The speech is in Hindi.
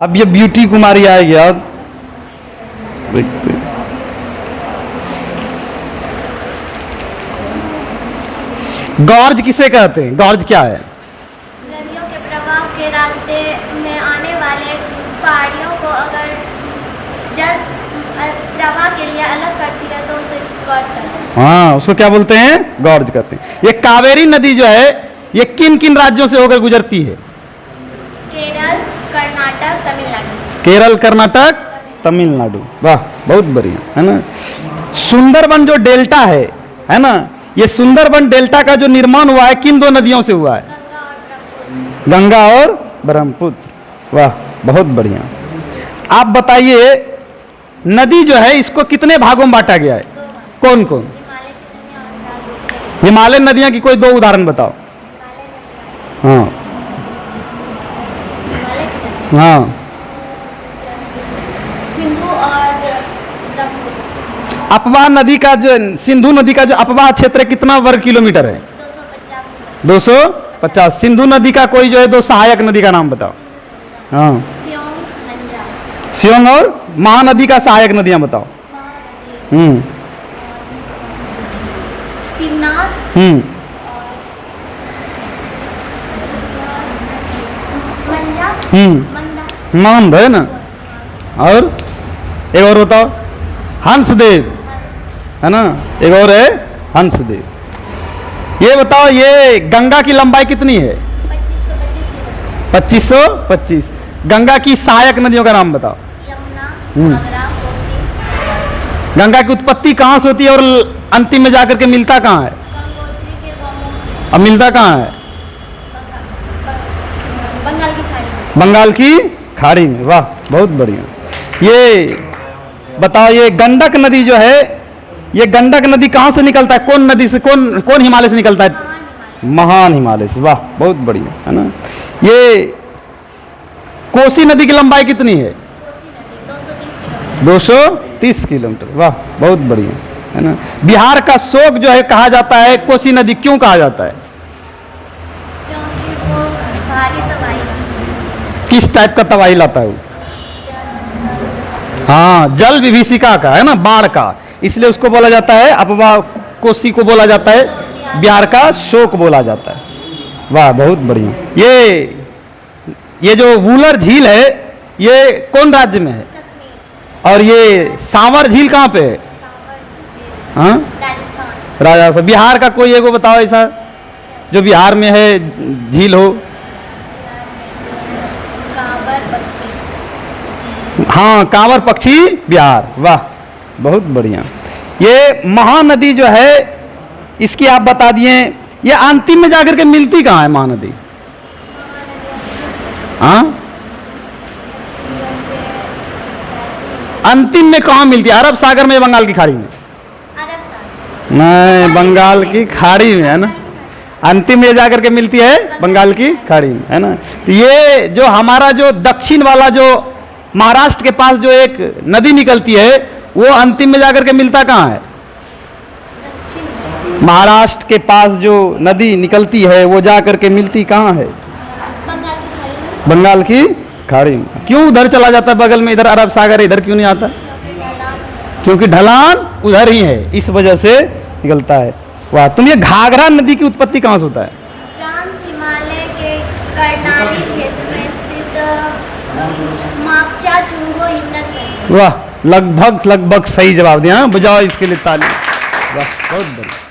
अब ये ब्यूटी कुमारी आएगी यार। गॉर्ज किसे कहते हैं? गॉर्ज क्या है? नदियों के प्रवाह के रास्ते में आने वाले पहाड़ियों को अगर जल प्रवाह के लिए अलग करती है तो उसे गॉर्ज कहते हैं। हाँ, उसको क्या बोलते हैं? गॉर्ज कहते हैं। ये कावेरी नदी जो है ये किन किन राज्यों से होकर गुजरती है? केरल, कर्नाटक, तमिलनाडु। केरल, कर्नाटक, तमिलनाडु। वाह, बहुत बढ़िया, है ना। सुंदरबन जो डेल्टा है ना, ये सुंदरबन डेल्टा का जो निर्माण हुआ है किन दो नदियों से हुआ है? गंगा और ब्रह्मपुत्र। वाह, बहुत बढ़िया। आप बताइए, नदी जो है इसको कितने भागों में बांटा गया है? कौन कौन? हिमालय नदियां की कोई दो उदाहरण बताओ। हाँ हाँ, सिंधु और ब्रह्मपुत्र। अपवाह नदी का जो सिंधु नदी का जो अपवाह क्षेत्र है कितना वर्ग किलोमीटर है? 250। सिंधु नदी का कोई जो है दो सहायक नदी का नाम बताओ। हाँ, सियोंग और महानदी का सहायक नदियां बताओ। शिवनाथ, नंद है ना। और एक और बताओ। हंसदेव है ना, एक और है हंसदेव। ये बताओ, ये गंगा की लंबाई कितनी है? 2525। गंगा की सहायक नदियों का नाम बताओ। यमुना, घाघरा, कोसी। गंगा की उत्पत्ति कहाँ से होती है और अंतिम में जाकर के मिलता कहाँ है? गंगोत्री के गौमुख से। अब मिलता कहाँ है? बंगाल की खाड़ी में। बंगाल की खाड़ी में। वाह, बहुत बढ़िया। ये बताओ, ये गंडक नदी जो है, ये गंडक नदी कहाँ से निकलता है? कौन नदी से, कौन हिमालय से निकलता है? महान हिमालय से। वाह, बहुत बढ़िया, है ना। ये कोसी नदी की लंबाई कितनी है? कोसी नदी 230 किलोमीटर। वाह, बहुत बढ़िया, है ना। बिहार का शोक जो है कहा जाता है कोसी नदी, क्यों कहा जाता है? क्योंकि वो भारी तबाही। किस टाइप का तबाही लाता है वो? हाँ, जल विभीषिका का, है ना, बाढ़ का। इसलिए उसको बोला जाता है अपवाह। कोसी को बोला जाता है बिहार का शोक बोला जाता है। वाह, बहुत बढ़िया। ये जो वूलर झील है ये कौन राज्य में है? कश्मीर। और ये सांवर झील कहाँ पे है? हाँ, राजस्थान। राजस्थान। बिहार का कोई एगो बताओ ऐसा जो बिहार में है झील हो। कांवर पक्षी। हाँ, कांवर पक्षी बिहार। वाह, बहुत बढ़िया। ये महानदी जो है इसकी आप बता दिए। ये अंतिम में जाकर के मिलती कहाँ है महानदी? हाँ, अंतिम में कहाँ मिलती है? अरब सागर में, बंगाल की खाड़ी में? अरब सागर। नहीं, बंगाल की खाड़ी में, है ना। अंतिम में जाकर के मिलती है बंगाल की खाड़ी में, है ना। तो ये जो हमारा जो दक्षिण वाला जो महाराष्ट्र के पास जो एक नदी निकलती है वो अंतिम में जाकर के मिलता कहाँ है? महाराष्ट्र के पास जो नदी निकलती है वो जाकर के मिलती कहाँ है? बंगाल की खाड़ी में। बंगाल की खाड़ी में। क्यों उधर चला जाता है बगल में? इधर अरब सागर, इधर क्यों नहीं आता? क्योंकि ढलान उधर ही है, इस वजह से निकलता है। वाह, तुम ये घाघरा नदी की उत्पत्ति कहाँ से होता है? फ्रांस हिमालय के कर्नाली क्षेत्र में स्थित मापचा चुंगो हिन्नत से। वाह, लगभग सही जवाब दिया। बजाओ इसके लिए ताली। वाह, बहुत बढ़िया।